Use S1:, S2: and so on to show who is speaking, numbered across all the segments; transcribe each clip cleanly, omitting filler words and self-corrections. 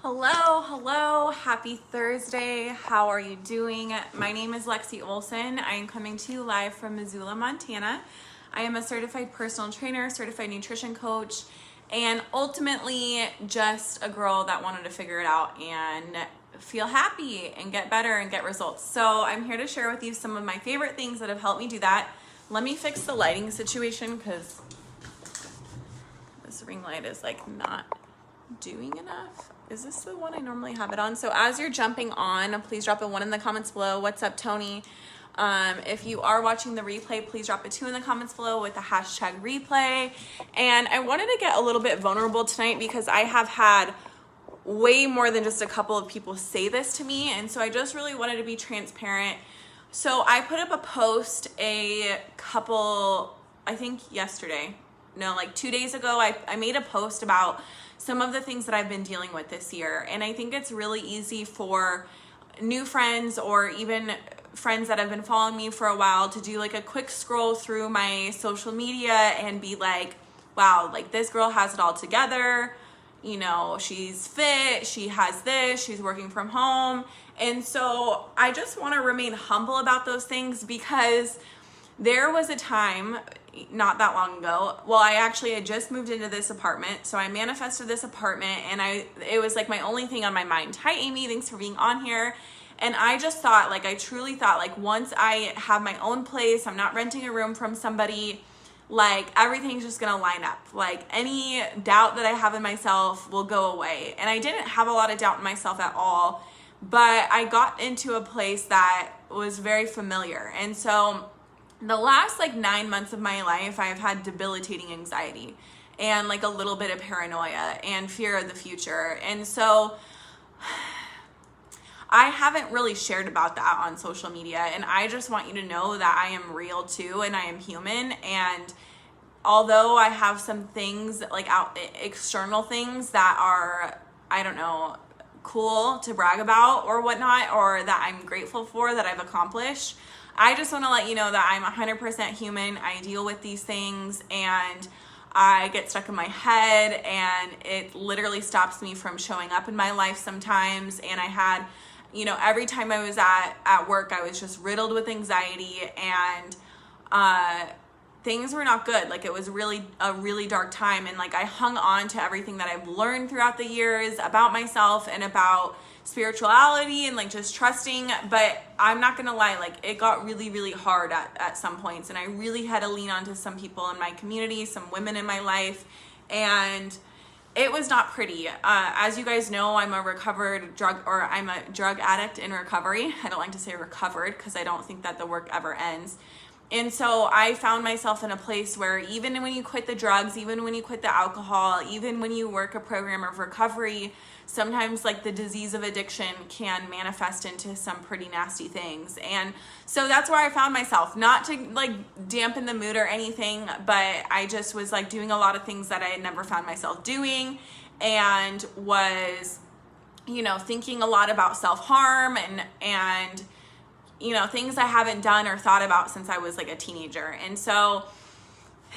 S1: Hello, happy Thursday. How are you doing? My name is Lexi Olson. I am coming to you live from Missoula, Montana. I am a certified personal trainer, certified nutrition coach, and ultimately just a girl that wanted to figure it out and feel happy and get better and get results. So I'm here to share with you some of my favorite things that have helped me do that. Let me fix the lighting situation because this ring light is like not doing enough. Is this the one I normally have it on? So as you're jumping on, please drop a 1 in the comments below. What's up, Tony? If you are watching the replay, please drop a 2 in the comments below with the hashtag replay. And I wanted to get a little bit vulnerable tonight because I have had way more than just a couple of people say this to me. And so I just really wanted to be transparent. So I put up a post I think yesterday, no, like 2 days ago, I made a post about some of the things that I've been dealing with this year. And I think it's really easy for new friends or even friends that have been following me for a while to do like a quick scroll through my social media and be like, wow, like this girl has it all together. You know, she's fit, she has this, she's working from home. And so I just want to remain humble about those things because there was a time not that long ago. Well, I actually had just moved into this apartment. So I manifested this apartment and it was like my only thing on my mind. Hi, Amy. Thanks for being on here. And I just thought, like, I truly thought, like, once I have my own place, I'm not renting a room from somebody, like, everything's just going to line up. Like, any doubt that I have in myself will go away. And I didn't have a lot of doubt in myself at all, but I got into a place that was very familiar. And so the last like 9 months of my life, I've had debilitating anxiety and like a little bit of paranoia and fear of the future. And so I haven't really shared about that on social media. And I just want you to know that I am real too and I am human. And although I have some things like external things that are, I don't know, cool to brag about or whatnot, or that I'm grateful for that I've accomplished, I just want to let you know that I'm 100% human. I deal with these things and I get stuck in my head and it literally stops me from showing up in my life sometimes. And I had, you know, every time I was at work, I was just riddled with anxiety and things were not good. Like it was really a really dark time. And like I hung on to everything that I've learned throughout the years about myself and about spirituality and like just trusting. But I'm not gonna lie, like it got really, really hard at some points. And I really had to lean onto some people in my community, some women in my life. And it was not pretty. As you guys know, I'm a drug addict in recovery. I don't like to say recovered because I don't think that the work ever ends. And so I found myself in a place where even when you quit the drugs, even when you quit the alcohol, even when you work a program of recovery, sometimes like the disease of addiction can manifest into some pretty nasty things. And so that's where I found myself, not to like dampen the mood or anything, but I just was like doing a lot of things that I had never found myself doing and was, you know, thinking a lot about self-harm and you know, things I haven't done or thought about since I was like a teenager. And so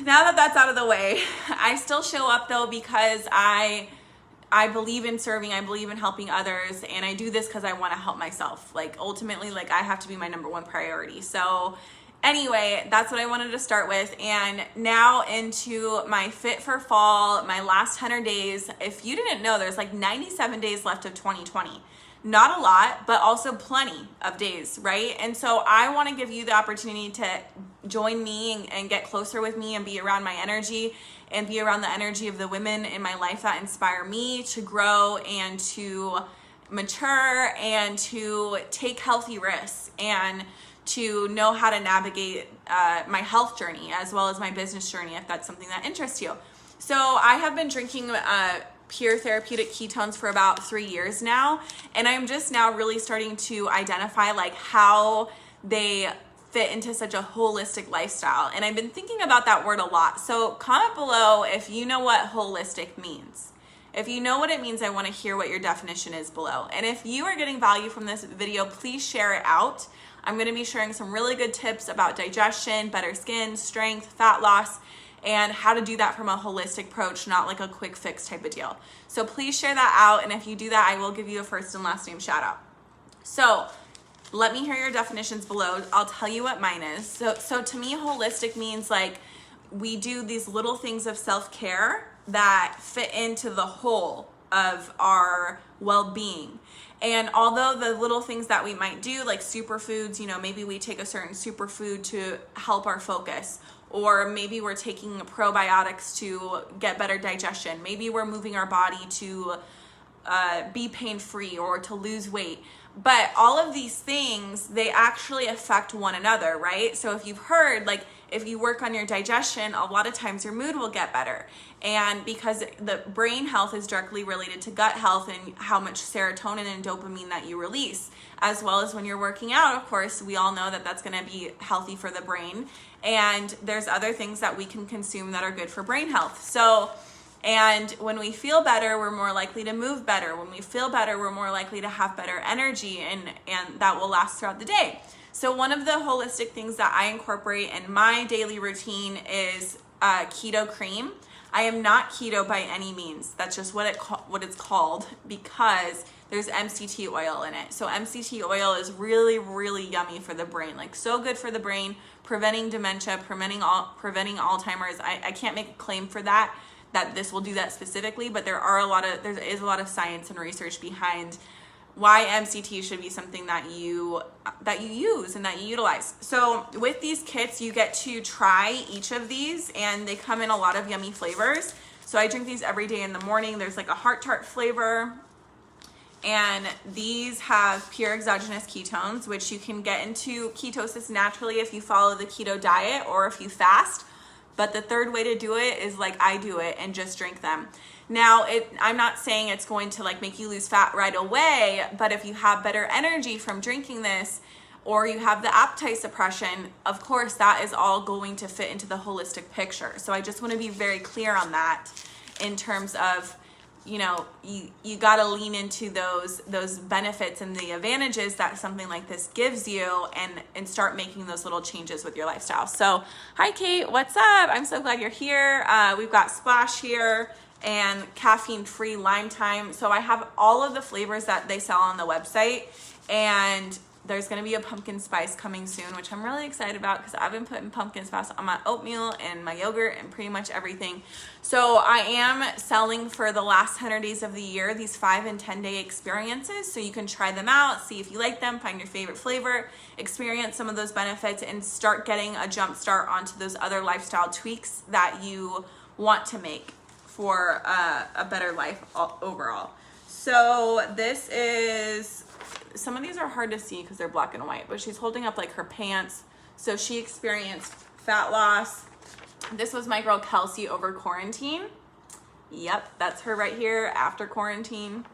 S1: now that that's out of the way, I still show up though because I believe in serving, I believe in helping others, and I do this because I want to help myself. Like ultimately, like I have to be my number one priority. So anyway, that's what I wanted to start with. And now into my Fit for Fall, my last 100 days. If you didn't know, there's like 97 days left of 2020. Not a lot, but also plenty of days, right? And so I want to give you the opportunity to join me and get closer with me and be around my energy and be around the energy of the women in my life that inspire me to grow and to mature and to take healthy risks and to know how to navigate my health journey as well as my business journey if that's something that interests you. So I have been drinking pure therapeutic ketones for about 3 years now, and I'm just now really starting to identify like how they fit into such a holistic lifestyle. And I've been thinking about that word a lot. So comment below if you know what holistic means. If you know what it means, I want to hear what your definition is below. And if you are getting value from this video, please share it out. I'm going to be sharing some really good tips about digestion, better skin, strength, fat loss, and how to do that from a holistic approach, not like a quick fix type of deal. So please share that out, and if you do that, I will give you a first and last name shout out. So let me hear your definitions below. I'll tell you what mine is. So to me, holistic means like we do these little things of self-care that fit into the whole of our well-being. And although the little things that we might do, like superfoods, you know, maybe we take a certain superfood to help our focus, or maybe we're taking probiotics to get better digestion. Maybe we're moving our body to be pain-free or to lose weight. But all of these things, they actually affect one another, right? So if you've heard, like, if you work on your digestion, a lot of times your mood will get better. And because the brain health is directly related to gut health and how much serotonin and dopamine that you release, as well as when you're working out, of course, we all know that that's going to be healthy for the brain. And there's other things that we can consume that are good for brain health. So, and when we feel better, we're more likely to move better. When we feel better, we're more likely to have better energy, and that will last throughout the day. So one of the holistic things that I incorporate in my daily routine is keto cream. I am not keto by any means. That's just what it's called, because there's MCT oil in it. So MCT oil is really, really yummy for the brain, like so good for the brain, preventing dementia, preventing Alzheimer's. I can't make a claim for that this will do that specifically, but there is a lot of science and research behind why MCT should be something that you use and that you utilize. So with these kits, you get to try each of these, and they come in a lot of yummy flavors. So I drink these every day in the morning. There's like a heart tart flavor, and these have pure exogenous ketones, which you can get into ketosis naturally if you follow the keto diet or if you fast. But the third way to do it is like I do it, and just drink them. Now, I'm not saying it's going to like make you lose fat right away, but if you have better energy from drinking this, or you have the appetite suppression, of course, that is all going to fit into the holistic picture. So I just want to be very clear on that in terms of, you know, you got to lean into those benefits and the advantages that something like this gives you, and start making those little changes with your lifestyle. So hi Kate, what's up? I'm so glad you're here. We've got Splash here and caffeine free lime time. So I have all of the flavors that they sell on the website, and there's going to be a pumpkin spice coming soon, which I'm really excited about because I've been putting pumpkin spice on my oatmeal and my yogurt and pretty much everything. So I am selling for the last 100 days of the year these 5 and 10 day experiences. So you can try them out, see if you like them, find your favorite flavor, experience some of those benefits, and start getting a jump start onto those other lifestyle tweaks that you want to make for a better life overall. So this is... Some of these are hard to see because they're black and white, but she's holding up like her pants. So she experienced fat loss. This was my girl Kelsey over quarantine. Yep, that's her right here after quarantine.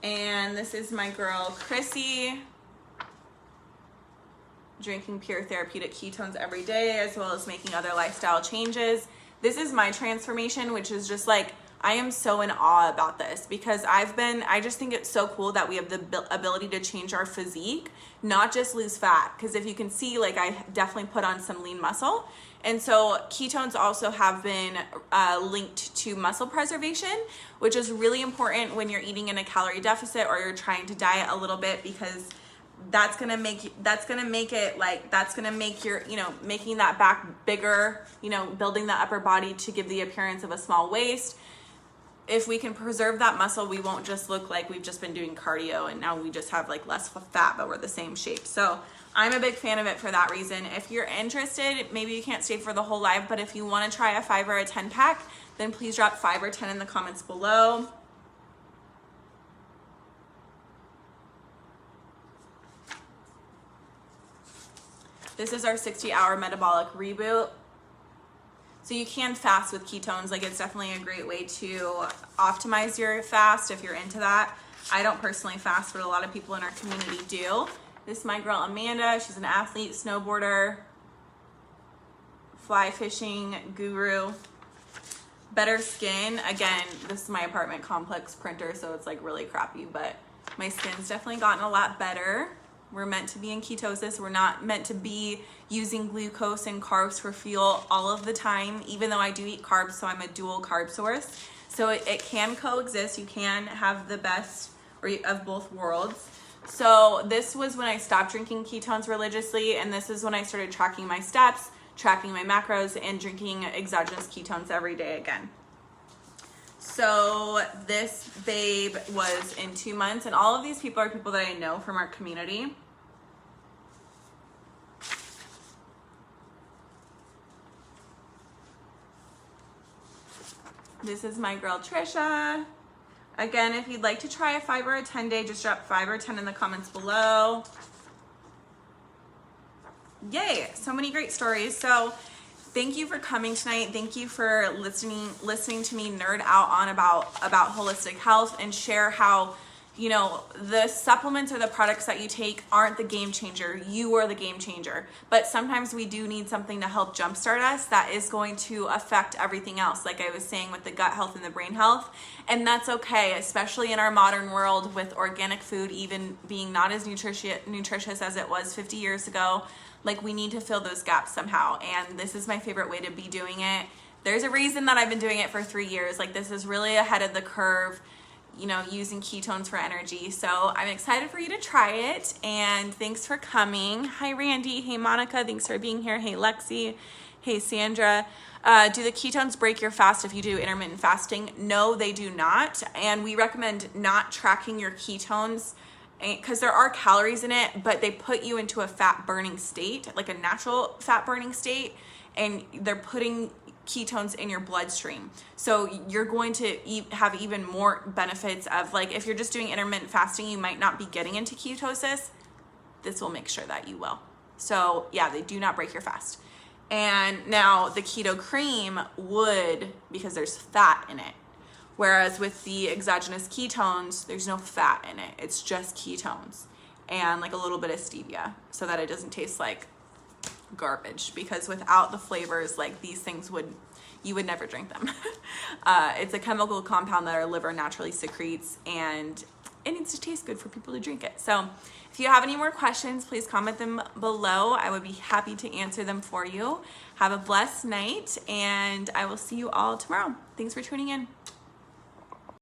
S1: And this is my girl Chrissy, drinking pure therapeutic ketones every day, as well as making other lifestyle changes. This is my transformation, which is just like, I am so in awe about this because I just think it's so cool that we have the ability to change our physique, not just lose fat. Because if you can see, like, I definitely put on some lean muscle. And so ketones also have been linked to muscle preservation, which is really important when you're eating in a calorie deficit or you're trying to diet a little bit, because that's gonna make your, you know, making that back bigger, you know, building the upper body to give the appearance of a small waist. If we can preserve that muscle, we won't just look like we've just been doing cardio and now we just have like less fat, but we're the same shape. So I'm a big fan of it for that reason. If you're interested, maybe you can't stay for the whole live, but if you want to try a 5 or a 10 pack, then please drop 5 or 10 in the comments below. This is our 60-hour metabolic reboot. So you can fast with ketones. Like, it's definitely a great way to optimize your fast if you're into that. I don't personally fast, but a lot of people in our community do. This is my girl Amanda. She's an athlete, snowboarder, fly fishing guru. Better skin. Again, this is my apartment complex printer, so it's like really crappy, but my skin's definitely gotten a lot better. We're meant to be in ketosis. We're not meant to be using glucose and carbs for fuel all of the time, even though I do eat carbs, so I'm a dual carb source. So it can coexist. You can have the best of both worlds. So this was when I stopped drinking ketones religiously, and this is when I started tracking my steps, tracking my macros, and drinking exogenous ketones every day again. So this babe was in 2 months, and all of these people are people that I know from our community. This is my girl Trisha. Again, if you'd like to try a 5 or a 10 day, just drop 5 or 10 in the comments below. Yay, so many great stories. So thank you for coming tonight. Thank you for listening to me nerd out on about holistic health and share how, you know, the supplements or the products that you take aren't the game changer. You are the game changer. But sometimes we do need something to help jumpstart us that is going to affect everything else, like I was saying with the gut health and the brain health. And that's okay, especially in our modern world with organic food even being not as nutritious as it was 50 years ago. Like, we need to fill those gaps somehow. And this is my favorite way to be doing it. There's a reason that I've been doing it for 3 years. Like, this is really ahead of the curve, you know, using ketones for energy. So I'm excited for you to try it. And thanks for coming. Hi, Randy. Hey, Monica. Thanks for being here. Hey, Lexi. Hey, Sandra. Do the ketones break your fast if you do intermittent fasting? No, they do not. And we recommend not tracking your ketones because there are calories in it, but they put you into a fat burning state, like a natural fat burning state, and they're putting ketones in your bloodstream. So you're going to have even more benefits of, like, if you're just doing intermittent fasting, you might not be getting into ketosis. This will make sure that you will. So yeah, they do not break your fast. And now the keto cream would, because there's fat in it. Whereas with the exogenous ketones, there's no fat in it. It's just ketones and like a little bit of stevia so that it doesn't taste like garbage, because without the flavors, like, these things you would never drink them. It's a chemical compound that our liver naturally secretes, and it needs to taste good for people to drink it. So if you have any more questions, please comment them below. I would be happy to answer them for you. Have a blessed night, and I will see you all tomorrow. Thanks for tuning in.